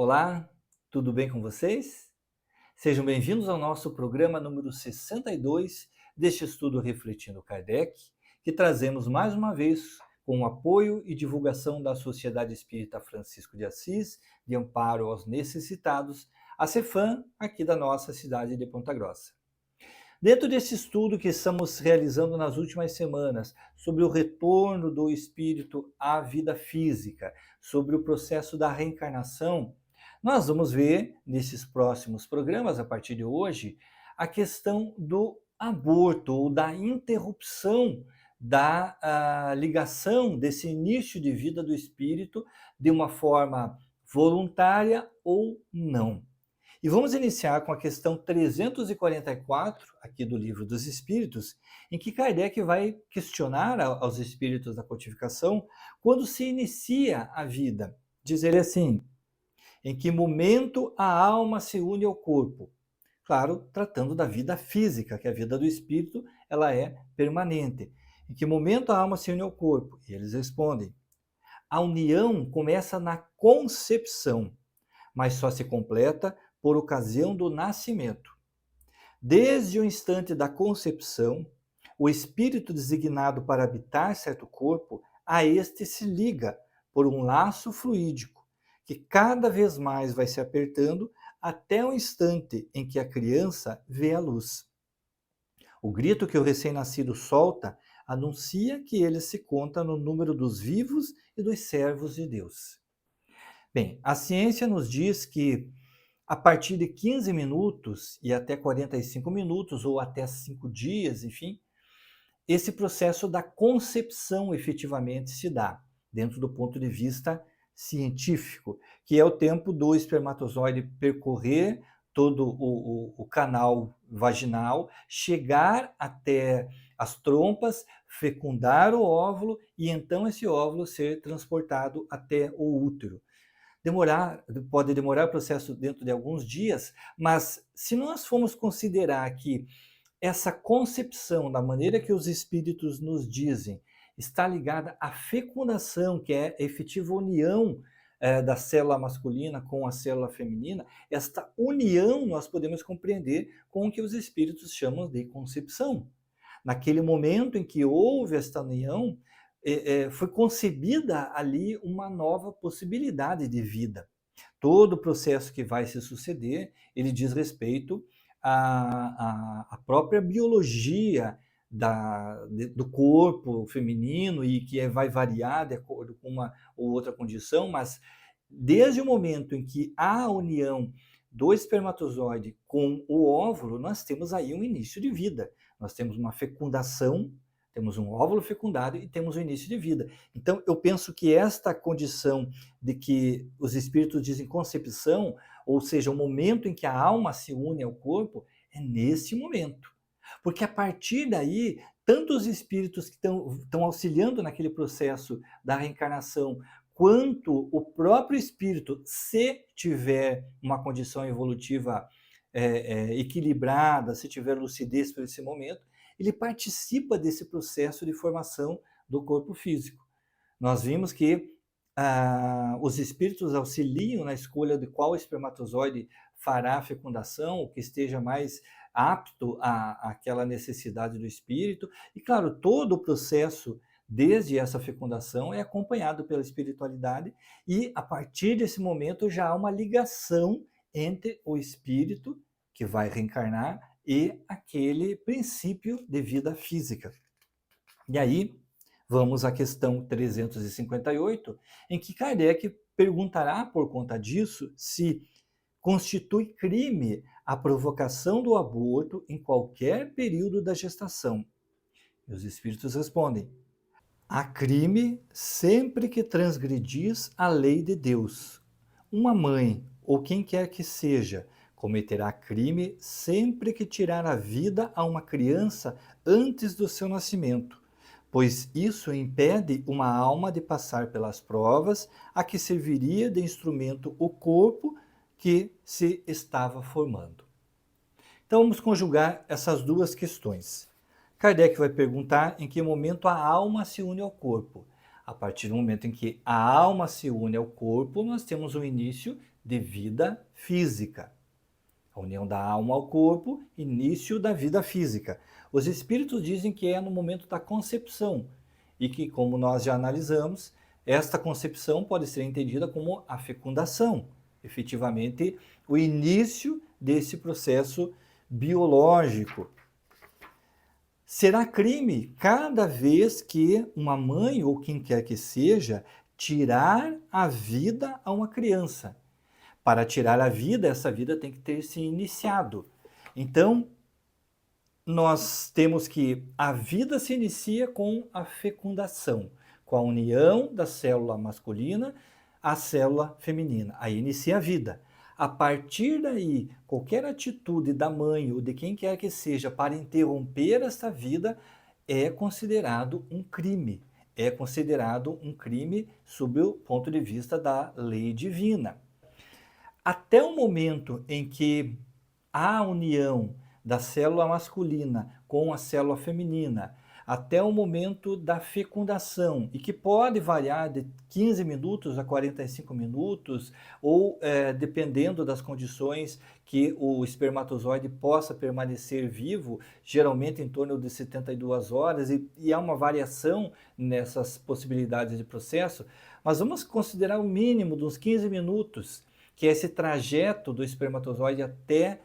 Olá, tudo bem com vocês? Sejam bem-vindos ao nosso programa número 62 deste estudo Refletindo Kardec, que trazemos mais uma vez com o apoio e divulgação da Sociedade Espírita Francisco de Assis, de Amparo aos Necessitados, a CEFAM, aqui da nossa cidade de Ponta Grossa. Dentro desse estudo que estamos realizando nas últimas semanas, sobre o retorno do espírito à vida física, sobre o processo da reencarnação, nós vamos ver nesses próximos programas, a partir de hoje, a questão do aborto ou da interrupção da ligação desse início de vida do espírito de uma forma voluntária ou não. E vamos iniciar com a questão 344, aqui do Livro dos Espíritos, em que Kardec vai questionar aos espíritos da codificação quando se inicia a vida. Dizer assim: em que momento a alma se une ao corpo? Claro, tratando da vida física, que a vida do espírito ela é permanente. Em que momento a alma se une ao corpo? E eles respondem: a união começa na concepção, mas só se completa por ocasião do nascimento. Desde o instante da concepção, o espírito designado para habitar certo corpo, a este se liga por um laço fluídico, que cada vez mais vai se apertando até o instante em que a criança vê a luz. O grito que o recém-nascido solta anuncia que ele se conta no número dos vivos e dos servos de Deus. Bem, a ciência nos diz que a partir de 15 minutos e até 45 minutos, ou até 5 dias, enfim, esse processo da concepção efetivamente se dá, dentro do ponto de vista científico, que é o tempo do espermatozoide percorrer todo o canal vaginal, chegar até as trompas, fecundar o óvulo e então esse óvulo ser transportado até o útero. Pode demorar o processo dentro de alguns dias, mas se nós formos considerar que essa concepção, da maneira que os espíritos nos dizem, está ligada à fecundação, que é a efetiva união da célula masculina com a célula feminina, esta união nós podemos compreender com o que os espíritos chamam de concepção. Naquele momento em que houve esta união, foi concebida ali uma nova possibilidade de vida. Todo o processo que vai se suceder, ele diz respeito à própria biologia do corpo feminino e que vai variar de acordo com uma ou outra condição, mas desde o momento em que há a união do espermatozoide com o óvulo, nós temos aí um início de vida. Nós temos uma fecundação, temos um óvulo fecundado e temos o início de vida. Então, eu penso que esta condição de que os espíritos dizem concepção, ou seja, o momento em que a alma se une ao corpo, é nesse momento. Porque a partir daí, tanto os espíritos que estão auxiliando naquele processo da reencarnação, quanto o próprio espírito, se tiver uma condição evolutiva equilibrada, se tiver lucidez para esse momento, ele participa desse processo de formação do corpo físico. Nós vimos que os espíritos auxiliam na escolha de qual espermatozoide fará a fecundação, o que esteja mais apto àquela necessidade do espírito. E, claro, todo o processo, desde essa fecundação, é acompanhado pela espiritualidade e, a partir desse momento, já há uma ligação entre o espírito, que vai reencarnar, e aquele princípio de vida física. E aí, vamos à questão 358, em que Kardec perguntará por conta disso se constitui crime a provocação do aborto em qualquer período da gestação. E os espíritos respondem: há crime sempre que transgredis a lei de Deus. Uma mãe, ou quem quer que seja, cometerá crime sempre que tirar a vida a uma criança antes do seu nascimento, pois isso impede uma alma de passar pelas provas a que serviria de instrumento o corpo que se estava formando. Então vamos conjugar essas duas questões. Kardec vai perguntar em que momento a alma se une ao corpo. A partir do momento em que a alma se une ao corpo, nós temos o início de vida física. A união da alma ao corpo, início da vida física. Os espíritos dizem que é no momento da concepção e que, como nós já analisamos, esta concepção pode ser entendida como a fecundação, efetivamente o início desse processo biológico. Será crime cada vez que uma mãe ou quem quer que seja tirar a vida a uma criança. Para tirar a vida, essa vida tem que ter se iniciado. Então, nós temos que a vida se inicia com a fecundação, com a união da célula masculina à célula feminina. Aí inicia a vida. A partir daí, qualquer atitude da mãe ou de quem quer que seja para interromper essa vida é considerado um crime. É considerado um crime sob o ponto de vista da lei divina. Até o momento em que há a união da célula masculina com a célula feminina, até o momento da fecundação, e que pode variar de 15 minutos a 45 minutos, ou dependendo das condições que o espermatozoide possa permanecer vivo, geralmente em torno de 72 horas, e há uma variação nessas possibilidades de processo, mas vamos considerar o mínimo de uns 15 minutos, que é esse trajeto do espermatozoide até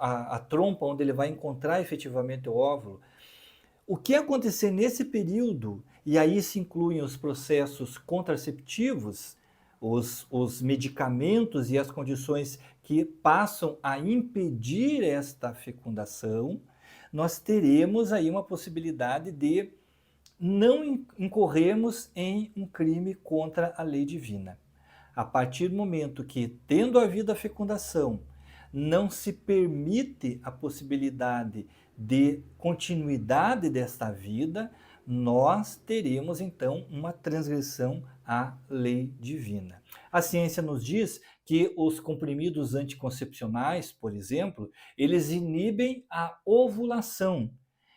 a trompa, onde ele vai encontrar efetivamente o óvulo. O que acontecer nesse período, e aí se incluem os processos contraceptivos, os medicamentos e as condições que passam a impedir esta fecundação, nós teremos aí uma possibilidade de não incorrermos em um crime contra a lei divina. A partir do momento que, tendo havido a fecundação, não se permite a possibilidade de continuidade desta vida, nós teremos então uma transgressão à lei divina. A ciência nos diz que os comprimidos anticoncepcionais, por exemplo, eles inibem a ovulação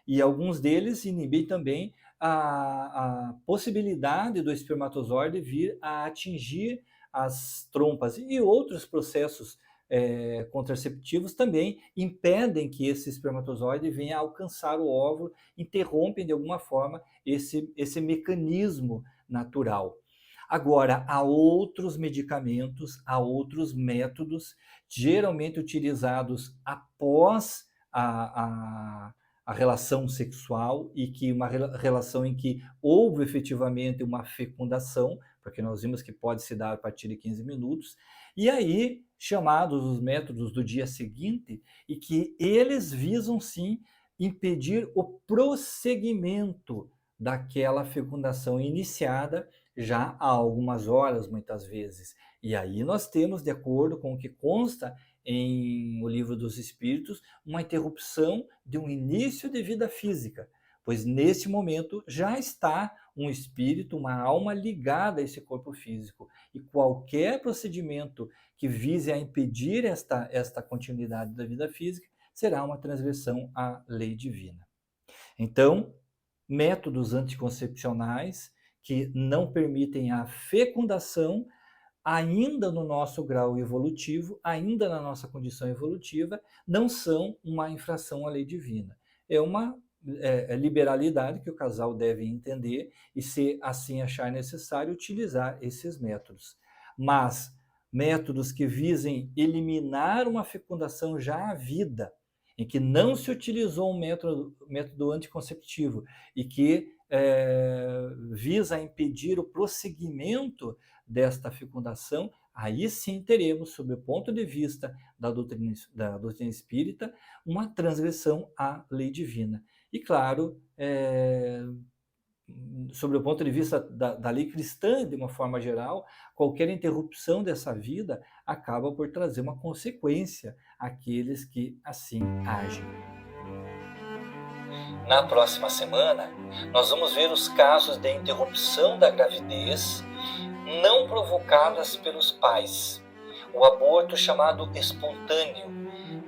e alguns deles inibem também a possibilidade do espermatozoide vir a atingir as trompas, e outros processos contraceptivos também impedem que esse espermatozoide venha a alcançar o óvulo, interrompem de alguma forma esse mecanismo natural. Agora, há outros medicamentos, há outros métodos, geralmente utilizados após a relação sexual, e que uma relação em que houve efetivamente uma fecundação, porque nós vimos que pode se dar a partir de 15 minutos, e aí chamados os métodos do dia seguinte, e que eles visam sim impedir o prosseguimento daquela fecundação iniciada já há algumas horas, muitas vezes. E aí nós temos, de acordo com o que consta em O Livro dos Espíritos, uma interrupção de um início de vida física, pois nesse momento já está um espírito, uma alma ligada a esse corpo físico, e qualquer procedimento que vise a impedir esta continuidade da vida física será uma transgressão à lei divina. Então, métodos anticoncepcionais que não permitem a fecundação, ainda no nosso grau evolutivo, ainda na nossa condição evolutiva, não são uma infração à lei divina. É uma liberalidade que o casal deve entender e, se assim achar necessário, utilizar esses métodos. Mas métodos que visem eliminar uma fecundação já havida, em que não se utilizou um método anticonceptivo e que visa impedir o prosseguimento desta fecundação, aí sim teremos, sob o ponto de vista da doutrina espírita, uma transgressão à lei divina. E claro, sobre o ponto de vista da lei cristã, de uma forma geral, qualquer interrupção dessa vida acaba por trazer uma consequência àqueles que assim agem. Na próxima semana, nós vamos ver os casos de interrupção da gravidez não provocadas pelos pais. O aborto chamado espontâneo,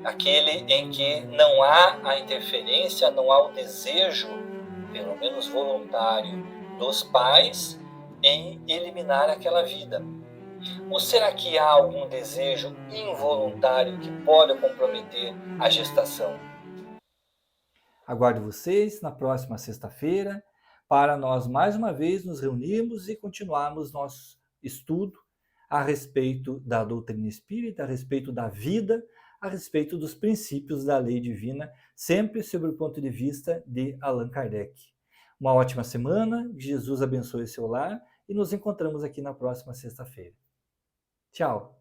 aquele em que não há a interferência, não há o desejo, pelo menos voluntário, dos pais em eliminar aquela vida. Ou será que há algum desejo involuntário que pode comprometer a gestação? Aguardo vocês na próxima sexta-feira para nós mais uma vez nos reunirmos e continuarmos nosso estudo a respeito da doutrina espírita, a respeito da vida, a respeito dos princípios da lei divina, sempre sob o ponto de vista de Allan Kardec. Uma ótima semana, Jesus abençoe seu lar e nos encontramos aqui na próxima sexta-feira. Tchau!